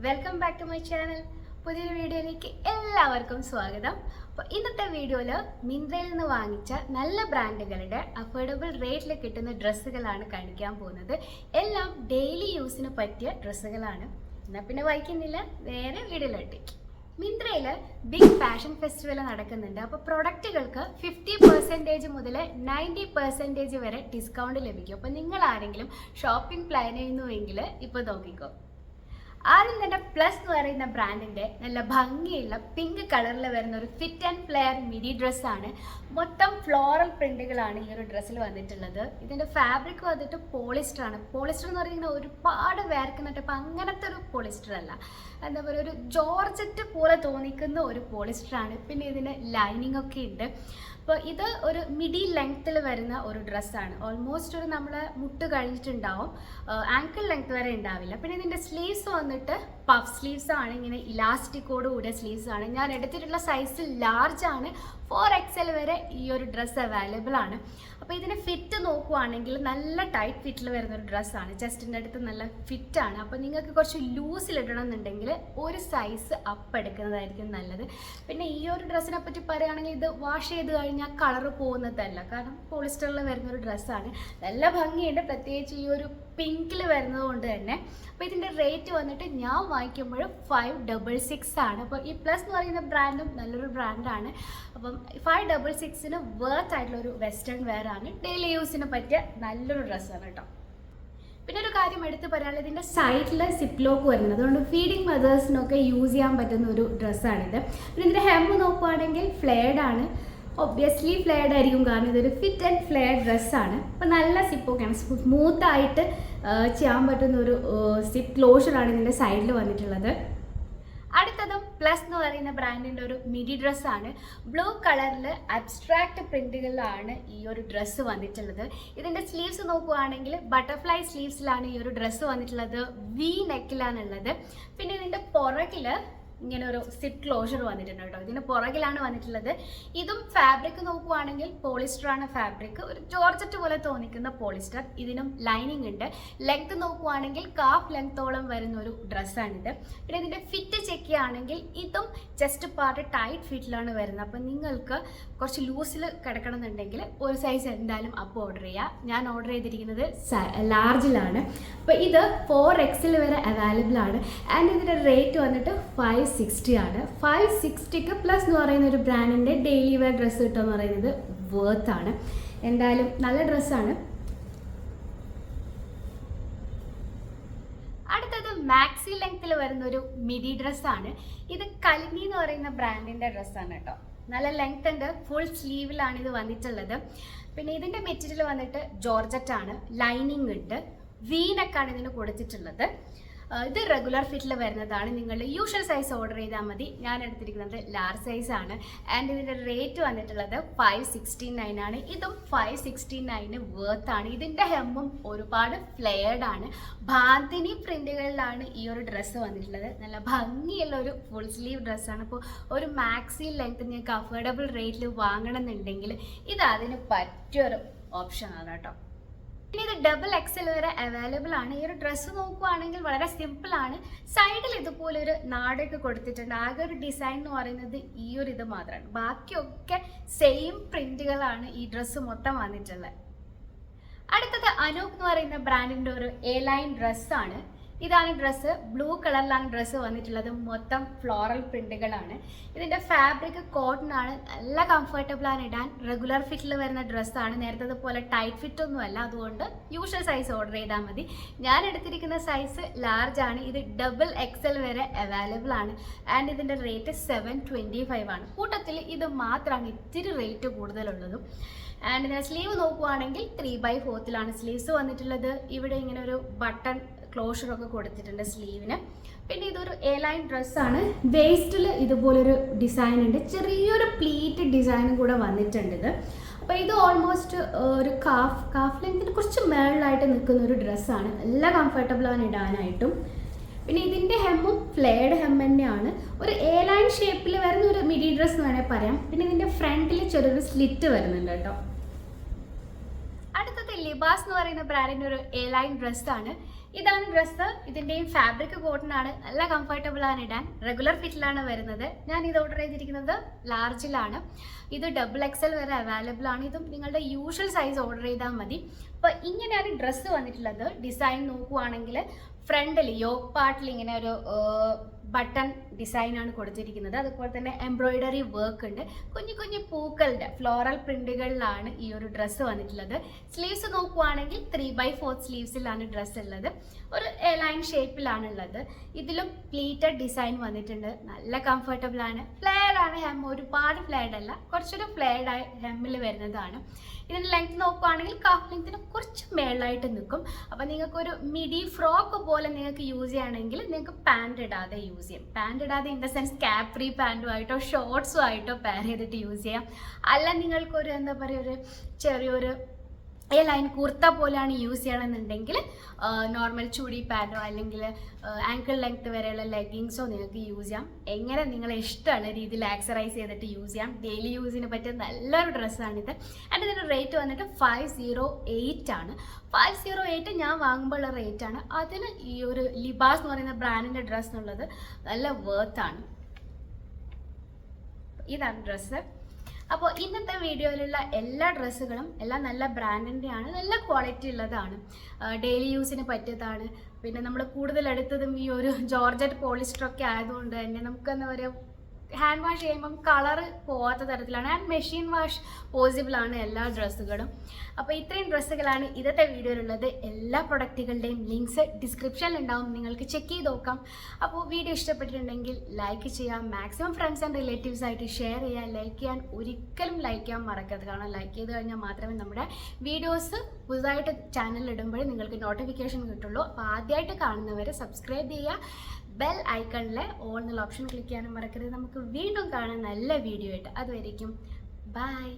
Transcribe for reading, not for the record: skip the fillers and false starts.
Welcome back to my channel. പുതിയൊരു വീഡിയോയിലേക്ക് എല്ലാവർക്കും സ്വാഗതം. അപ്പോൾ ഇന്നത്തെ വീഡിയോയിൽ മിന്ത്രയിൽ നിന്ന് വാങ്ങിച്ച നല്ല ബ്രാൻഡുകളുടെ അഫോർഡബിൾ റേറ്റിൽ കിട്ടുന്ന ഡ്രസ്സുകളാണ് കാണിക്കാൻ പോകുന്നത്. എല്ലാം ഡെയിലി യൂസിന് പറ്റിയ ഡ്രസ്സുകളാണ്. എന്നാൽ പിന്നെ വായിക്കുന്നില്ല, നേരെ വീഡിയോയിലോട്ട്. മിന്ത്രയിൽ ബിഗ് ഫാഷൻ ഫെസ്റ്റിവൽ നടക്കുന്നുണ്ട്. അപ്പോൾ പ്രൊഡക്റ്റുകൾക്ക് 50% മുതൽ 90% വരെ ഡിസ്കൗണ്ട് ലഭിക്കും. അപ്പോൾ നിങ്ങൾ ആരെങ്കിലും ഷോപ്പിംഗ് പ്ലാൻ ചെയ്യുന്നുവെങ്കിൽ ഇപ്പോൾ നോക്കിക്കോ. ആദ്യം തന്നെ പ്ലസ് എന്ന് പറയുന്ന ബ്രാൻഡിൻ്റെ നല്ല ഭംഗിയുള്ള പിങ്ക് കളറിൽ വരുന്ന ഒരു ഫിറ്റ് ആൻഡ് ഫ്ലെയർ മിഡി ഡ്രസ്സാണ്. മൊത്തം ഫ്ലോറൽ പ്രിന്റുകളാണ് ഈ ഒരു ഡ്രസ്സിൽ വന്നിട്ടുള്ളത്. ഇതിൻ്റെ ഫാബ്രിക് വന്നിട്ട് പോളിസ്റ്റർ ആണ്. പോളിസ്റ്റർ എന്ന് പറയുന്നത് ഒരുപാട് വേർക്കുന്നുണ്ട്. അപ്പം അങ്ങനത്തെ ഒരു പോളിസ്റ്റർ അല്ല, എന്താ പറയുക, ഒരു ജോർജറ്റ് പോലെ തോന്നിക്കുന്ന ഒരു പോളിസ്റ്ററാണ്. പിന്നെ ഇതിന് ലൈനിങ് ഒക്കെ ഉണ്ട്. അപ്പോൾ ഇത് ഒരു മിഡി ലെങ്ത്തിൽ വരുന്ന ഒരു ഡ്രസ്സാണ്. ഓൾമോസ്റ്റ് ഒരു നമ്മളെ മുട്ട് കഴിഞ്ഞിട്ടുണ്ടാവും, ആങ്കിൾ ലെങ്ത് വരെ ഉണ്ടാവില്ല. പിന്നെ ഇതിൻ്റെ സ്ലീവ്സ് വന്നിട്ട് പഫ് സ്ലീവ്സ് ആണ്, ഇങ്ങനെ ഇലാസ്റ്റിക്കോട് കൂടിയ സ്ലീവ്സ് ആണ്. ഞാൻ എടുത്തിട്ടുള്ള സൈസ് ലാർജ് ആണ്. 4XL വരെ ഈ ഒരു ഡ്രസ്സ് അവൈലബിൾ ആണ്. അപ്പോൾ ഇതിന് ഫിറ്റ് നോക്കുവാണെങ്കിൽ നല്ല ടൈറ്റ് ഫിറ്റിൽ വരുന്ന ഒരു ഡ്രസ്സാണ്. ചെസ്റ്റിൻ്റെ അടുത്ത് നല്ല ഫിറ്റാണ്. അപ്പോൾ നിങ്ങൾക്ക് കുറച്ച് ലൂസിലിടണം എന്നുണ്ടെങ്കിൽ ഒരു സൈസ് അപ്പ് എടുക്കുന്നതായിരിക്കും നല്ലത്. പിന്നെ ഈ ഒരു ഡ്രസ്സിനെ പറ്റി പറയുകയാണെങ്കിൽ ഇത് വാഷ് ചെയ്ത് കഴിഞ്ഞാൽ കളറ് പോകുന്നതല്ല, കാരണം പോളിസ്റ്ററിൽ വരുന്ന ഒരു ഡ്രസ്സാണ്. നല്ല ഭംഗിയുണ്ട്, പ്രത്യേകിച്ച് ഈ ഒരു പിങ്കിൽ വരുന്നത് കൊണ്ട് തന്നെ. അപ്പോൾ ഇതിൻ്റെ റേറ്റ് വന്നിട്ട് ഞാൻ വാങ്ങിക്കുമ്പോൾ 566 ആണ്. അപ്പോൾ ഈ പ്ലസ് എന്ന് പറയുന്ന ബ്രാൻഡും നല്ലൊരു ബ്രാൻഡാണ്. അപ്പം 566 വർത്ത് ആയിട്ടുള്ള ഒരു വെസ്റ്റേൺ വെയർ ആണ്. ഡെയിലി യൂസിന് പറ്റിയ നല്ലൊരു ഡ്രസ്സാണ് കേട്ടോ. പിന്നെ ഒരു കാര്യം എടുത്ത് പറയാനുള്ളത്, ഇതിൻ്റെ സൈഡിൽ സിപ്പ് ലോക്ക് വരുന്നത്, അതുകൊണ്ട് ഫീഡിങ് മദേഴ്സിനൊക്കെ യൂസ് ചെയ്യാൻ പറ്റുന്ന ഒരു ഡ്രസ്സാണിത്. പിന്നെ ഇതിൻ്റെ ഹെമ്മ് നോക്കുവാണെങ്കിൽ ഫ്ലെയർഡ് ആണ്. ഒബ്വിയസ്ലി ഫ്ലെയർഡ് ആയിരിക്കും, കാരണം ഇതൊരു ഫിറ്റ് ആൻഡ് ഫ്ലെയർ ഡ്രസ്സാണ്. അപ്പോൾ നല്ല സിപ്പൊക്കെയാണ്, സ്മൂത്തായിട്ട് ചെയ്യാൻ പറ്റുന്ന ഒരു സിപ്പ് ക്ലോഷറാണ് ഇതിൻ്റെ സൈഡിൽ വന്നിട്ടുള്ളത്. അടുത്തതും പ്ലസ് എന്ന് പറയുന്ന ബ്രാൻഡിൻ്റെ ഒരു മിഡി ഡ്രസ്സാണ്. ബ്ലൂ കളറിൽ അബ്സ്ട്രാക്റ്റ് പ്രിൻറ്റുകളിലാണ് ഈ ഒരു ഡ്രസ്സ് വന്നിട്ടുള്ളത്. ഇതിൻ്റെ സ്ലീവ്സ് നോക്കുകയാണെങ്കിൽ ബട്ടർഫ്ലൈ സ്ലീവ്സിലാണ് ഈ ഒരു ഡ്രസ്സ് വന്നിട്ടുള്ളത്. വി നെക്കിലാണുള്ളത്. പിന്നെ ഇതിൻ്റെ പുറകിൽ ഇങ്ങനെ ഒരു സിപ്പ് ക്ലോഷർ വന്നിട്ടുണ്ട് കേട്ടോ. ഇതിന് പുറകിലാണ് വന്നിട്ടുള്ളത്. ഇതും ഫാബ്രിക് നോക്കുവാണെങ്കിൽ പോളിസ്റ്റർ ആണ് ഫാബ്രിക്, ഒരു ജോർജറ്റ് പോലെ തോന്നിക്കുന്ന പോളിസ്റ്റർ. ഇതിനും ലൈനിങ് ഉണ്ട്. ലെങ്ത് നോക്കുവാണെങ്കിൽ കാഫ് ലെങ്ത്തോളം വരുന്ന ഒരു ഡ്രസ്സാണിത്. പിന്നെ ഇതിൻ്റെ ഫിറ്റ് ചെക്ക് ചെയ്യുകയാണെങ്കിൽ ഇതും ചെസ്റ്റ് പാർട്ട് ടൈറ്റ് ഫിറ്റിലാണ് വരുന്നത്. അപ്പം നിങ്ങൾക്ക് കുറച്ച് ലൂസിൽ കിടക്കണമെന്നുണ്ടെങ്കിൽ ഒരു സൈസ് എന്തായാലും അപ്പോൾ ഓർഡർ ചെയ്യുക. ഞാൻ ഓർഡർ ചെയ്തിരിക്കുന്നത് ലാർജിലാണ്. അപ്പോൾ ഇത് 4XL വരെ അവൈലബിൾ ആണ്. ആൻഡ് ഇതിൻ്റെ റേറ്റ് വന്നിട്ട് 560 ആണ്. 560ക്ക് പ്ലസ് എന്ന് പറയുന്ന ഒരു ബ്രാൻഡിൻ്റെ ഡെയിലി വെയർ ഡ്രസ്സ് കിട്ടുമെന്ന് പറയുന്നത് വർത്ത് ആണ്. എന്തായാലും നല്ല ഡ്രസ്സാണ്. അടുത്തത് മാക്സി ലെങ്ത്തിൽ വരുന്ന ഒരു മിഡി ഡ്രസ്സാണ്. ഇത് കലിനി എന്ന് പറയുന്ന ബ്രാൻഡിൻ്റെ ഡ്രസ്സാണ് കേട്ടോ. നല്ല ലെങ്ത് ഉണ്ട്, ഫുൾ സ്ലീവിലാണ് ഇത് വന്നിട്ടുള്ളത്. പിന്നെ ഇതിൻ്റെ മെറ്റീരിയൽ വന്നിട്ട് ജോർജറ്റ് ആണ്, ലൈനിങ് ഉണ്ട്, വീനക്കാണ് ഇതിന് കൊടുത്തിട്ടുള്ളത്. ഇത് റെഗുലർ ഫിറ്റിൽ വരുന്നതാണ്. നിങ്ങൾ യൂഷ്വൽ സൈസ് ഓർഡർ ചെയ്താൽ മതി. ഞാൻ എടുത്തിരിക്കുന്നത് ലാർജ് സൈസാണ്. ആൻഡ് ഇതിൻ്റെ റേറ്റ് വന്നിട്ടുള്ളത് 569 ആണ്. ഇതും 569 വർത്ത് ആണ്. ഇതിൻ്റെ ഹെമ്മും ഒരുപാട് ഫ്ലെയർഡ് ആണ്. ബാന്തിനി പ്രിൻറ്റുകളിലാണ് ഈ ഒരു ഡ്രസ്സ് വന്നിട്ടുള്ളത്. നല്ല ഭംഗിയുള്ള ഒരു ഫുൾ സ്ലീവ് ഡ്രസ്സാണ്. അപ്പോൾ ഒരു മാക്സി ലെങ്ത് നിങ്ങൾക്ക് അഫോർഡബിൾ റേറ്റിൽ വാങ്ങണമെന്നുണ്ടെങ്കിൽ ഇത് അതിന് പറ്റിയൊരു ഓപ്ഷനാണ് കേട്ടോ. പിന്നെ ഇത് XXL വരെ അവൈലബിൾ ആണ്. ഈ ഒരു ഡ്രസ്സ് നോക്കുവാണെങ്കിൽ വളരെ സിമ്പിളാണ്. സൈഡിൽ ഇതുപോലെ ഒരു നാടൊക്കെ കൊടുത്തിട്ടുണ്ട്. ആകെ ഒരു ഡിസൈൻ എന്ന് പറയുന്നത് ഈ ഒരു ഇത് മാത്രമാണ്. ബാക്കിയൊക്കെ സെയിം പ്രിന്റുകളാണ് ഈ ഡ്രസ്സ് മൊത്തം വന്നിട്ടുള്ളത്. അടുത്തത് അനൂപ് എന്ന് പറയുന്ന ബ്രാൻഡിൻ്റെ ഒരു ലൈൻ ഡ്രസ്സാണ്. ഇതാണ് ഡ്രസ്സ്. ബ്ലൂ കളറിലാണ് ഡ്രസ്സ് വന്നിട്ടുള്ളത്. മൊത്തം ഫ്ലോറൽ പ്രിന്റുകളാണ്. ഇതിൻ്റെ ഫാബ്രിക് കോട്ടൺ ആണ്. നല്ല കംഫർട്ടബിളാണ് ഇടാൻ. റെഗുലർ ഫിറ്റിൽ വരുന്ന ഡ്രസ്സാണ്. നേരത്തെ പോലെ ടൈറ്റ് ഫിറ്റ് ഒന്നും അല്ല. അതുകൊണ്ട് യൂഷ്വൽ സൈസ് ഓർഡർ ചെയ്താൽ മതി. ഞാൻ എടുത്തിരിക്കുന്ന സൈസ് ലാർജ് ആണ്. ഇത് XXL വരെ അവൈലബിൾ ആണ്. ആൻഡ് ഇതിൻ്റെ റേറ്റ് 725 ആണ്. കൂട്ടത്തിൽ ഇത് മാത്രമാണ് ഇത്തിരി റേറ്റ് കൂടുതലുള്ളതും. ആൻഡ് ഇതിൻ്റെ സ്ലീവ് നോക്കുവാണെങ്കിൽ 3/4 സ്ലീവ്സ് വന്നിട്ടുള്ളത്. ഇവിടെ ഇങ്ങനെ ഒരു ബട്ടൺ ക്ലോഷറൊക്കെ കൊടുത്തിട്ടുണ്ട് സ്ലീവിന്. പിന്നെ ഇതൊരു ലൈൻ ഡ്രസ്സാണ്. വേസ്റ്റിൽ ഇതുപോലൊരു ഡിസൈൻ ഉണ്ട്. ചെറിയൊരു പ്ലീറ്റ് ഡിസൈനും കൂടെ വന്നിട്ടുണ്ട് ഇത്. അപ്പോൾ ഇത് ഓൾമോസ്റ്റ് ഒരു കാഫ് ലെങ്ത്തിന് കുറച്ച് മേളിലായിട്ട് നിൽക്കുന്ന ഒരു ഡ്രസ്സാണ്. നല്ല കംഫർട്ടബിളാണ് ഇടാനായിട്ടും. പിന്നെ ഇതിൻ്റെ ഹെമ്മും ഫ്ലെയർഡ് ഹെം തന്നെയാണ്. ഒരു ലൈൻ ഷേപ്പിൽ വരുന്ന ഒരു മിഡി ഡ്രസ്സ് വേണേൽ പറയാം. പിന്നെ ഇതിൻ്റെ ഫ്രണ്ടിൽ ചെറിയൊരു സ്ലിറ്റ് വരുന്നുണ്ട് കേട്ടോ. അടുത്തത് ലിബാസ് എന്ന് പറയുന്ന ബ്രാൻഡിൻ്റെ ഒരു ലൈൻ ഡ്രസ്സാണ്. ഇതാണ് ഡ്രസ്സ്. ഇതിൻ്റെയും ഫാബ്രിക് കോട്ടൺ ആണ്, നല്ല കംഫർട്ടബിൾ ആണ് ഇടാൻ. റെഗുലർ ഫിറ്റിലാണ് വരുന്നത്. ഞാൻ ഇത് ഓർഡർ ചെയ്തിരിക്കുന്നത് ലാർജിലാണ്. ഇത് XXL വരെ അവൈലബിൾ ആണ്. ഇതും നിങ്ങളുടെ യൂഷ്വൽ സൈസ് ഓർഡർ ചെയ്താൽ മതി. അപ്പോൾ ഇങ്ങനെയാണ് ഡ്രസ്സ് വന്നിട്ടുള്ളത്. ഡിസൈൻ നോക്കുവാണെങ്കിൽ ഫ്രണ്ടിൽ യോക്ക് പാർട്ടിൽ ഇങ്ങനെ ഒരു ബട്ടൺ ഡിസൈനാണ് കൊടുത്തിരിക്കുന്നത്. അതുപോലെ തന്നെ എംബ്രോയിഡറി വർക്ക് ഉണ്ട്. കുഞ്ഞു കുഞ്ഞു പൂക്കളുടെ ഫ്ലോറൽ പ്രിന്റുകളിലാണ് ഈ ഒരു ഡ്രസ്സ് വന്നിട്ടുള്ളത്. സ്ലീവ്സ് നോക്കുവാണെങ്കിൽ 3/4 സ്ലീവ്സിലാണ് ഡ്രസ്സ് ഉള്ളത്. ഒരു ലൈൻ ഷേപ്പിലാണുള്ളത്. ഇതിലും പ്ലീറ്റഡ് ഡിസൈൻ വന്നിട്ടുണ്ട്. നല്ല കംഫർട്ടബിൾ ആണ്. ഫ്ലെയർഡ് ആണ് ഹെം, ഒരുപാട് ഫ്ലെയർഡ് അല്ല, കുറച്ചൊരു ഫ്ലെയർഡ് ആയി ഹെമ്മിൽ വരുന്നതാണ്. ഇതിൻ്റെ ലെങ്ത് നോക്കുവാണെങ്കിൽ കാഫ് ലെങ്ത്തിന് കുറച്ച് മേളായിട്ട് നിൽക്കും. അപ്പം നിങ്ങൾക്കൊരു മിഡി ഫ്രോക്ക് പോലെ നിങ്ങൾക്ക് യൂസ് ചെയ്യുകയാണെങ്കിൽ നിങ്ങൾക്ക് പാൻറ് ഇടാതെ യൂസ് ചെയ്യാം. പാൻറ് ഇടാതെ ഇൻ ദ സെൻസ് ക്യാപ്രി പാൻറ്റുമായിട്ടോ ഷോർട്സും ആയിട്ടോ പെയർ ചെയ്തിട്ട് യൂസ് ചെയ്യാം. അല്ല നിങ്ങൾക്കൊരു എന്താ പറയുക, ഒരു ചെറിയൊരു ലൈൻ കുർത്ത പോലെയാണ് യൂസ് ചെയ്യണമെന്നുണ്ടെങ്കിൽ നോർമൽ ചുടി പാൻറ്റോ അല്ലെങ്കിൽ ആങ്കിൾ ലെങ്ത് വരെയുള്ള ലെഗിങ്സോ നിങ്ങൾക്ക് യൂസ് ചെയ്യാം. എങ്ങനെ നിങ്ങളെ ഇഷ്ടമുള്ള രീതിയിൽ ആക്സറൈസ് ചെയ്തിട്ട് യൂസ് ചെയ്യാം. ഡെയിലി യൂസിന് പറ്റിയ നല്ലൊരു ഡ്രസ്സാണിത്. ആൻഡ് ഇതിൻ്റെ റേറ്റ് വന്നിട്ട് 508 ആണ്. 508 ഞാൻ വാങ്ങുമ്പോഴുള്ള റേറ്റാണ്. അതിന് ഈ ഒരു ലിബാസ് എന്ന് പറയുന്ന ബ്രാൻഡിൻ്റെ ഡ്രസ്സ് എന്നുള്ളത് നല്ല വേർത്താണ്. ഇതാണ് ഡ്രസ്സ്. അപ്പോൾ ഇന്നത്തെ വീഡിയോയിലുള്ള എല്ലാ ഡ്രസ്സുകളും എല്ലാം നല്ല ബ്രാൻഡിൻ്റെയാണ്, നല്ല ക്വാളിറ്റി ഉള്ളതാണ്, ഡെയിലി യൂസിന് പറ്റിയതാണ്. പിന്നെ നമ്മൾ കൂടുതൽ എടുത്തതും ഈ ഒരു ജോർജറ്റ് പോളിസ്റ്ററൊക്കെ ആയതുകൊണ്ട് തന്നെ നമുക്ക് എന്താ പറയുക, ഹാൻഡ് വാഷ് ചെയ്യുമ്പം കളറ് പോകാത്ത തരത്തിലാണ്. ആൻഡ് മെഷീൻ വാഷ് പോസിബിൾ ആണ് എല്ലാ ഡ്രസ്സുകളും. അപ്പോൾ ഇത്രയും ഡ്രസ്സുകളാണ് ഇന്നത്തെ വീഡിയോയിലുള്ളത്. എല്ലാ പ്രൊഡക്റ്റുകളുടെയും ലിങ്ക്സ് ഡിസ്ക്രിപ്ഷനിൽ ഉണ്ടാവും, നിങ്ങൾക്ക് ചെക്ക് ചെയ്ത് നോക്കാം. അപ്പോൾ വീഡിയോ ഇഷ്ടപ്പെട്ടിട്ടുണ്ടെങ്കിൽ ലൈക്ക് ചെയ്യാം, മാക്സിമം ഫ്രണ്ട്സ് ആൻഡ് റിലേറ്റീവ്സ് ആയിട്ട് ഷെയർ ചെയ്യാം. ലൈക്ക് ചെയ്യാൻ ഒരിക്കലും ലൈക്ക് ചെയ്യാൻ മറക്കരുത്. കാരണം ലൈക്ക് ചെയ്ത് കഴിഞ്ഞാൽ മാത്രമേ നമ്മുടെ വീഡിയോസ് പുതുതായിട്ട് ചാനലിൽ ഇടുമ്പോഴേ നിങ്ങൾക്ക് നോട്ടിഫിക്കേഷൻ കിട്ടുള്ളൂ. അപ്പോൾ ആദ്യമായിട്ട് കാണുന്നവർ സബ്സ്ക്രൈബ് ചെയ്യുക. ബെൽ ഐക്കണിലെ ഓൾ എന്നുള്ള ഓപ്ഷൻ ക്ലിക്ക് ചെയ്യാനും മറക്കരുത്. നമുക്ക് വീണ്ടും കാണാൻ നല്ല വീഡിയോ ആയിട്ട്. അതുവരേക്കും ബൈ.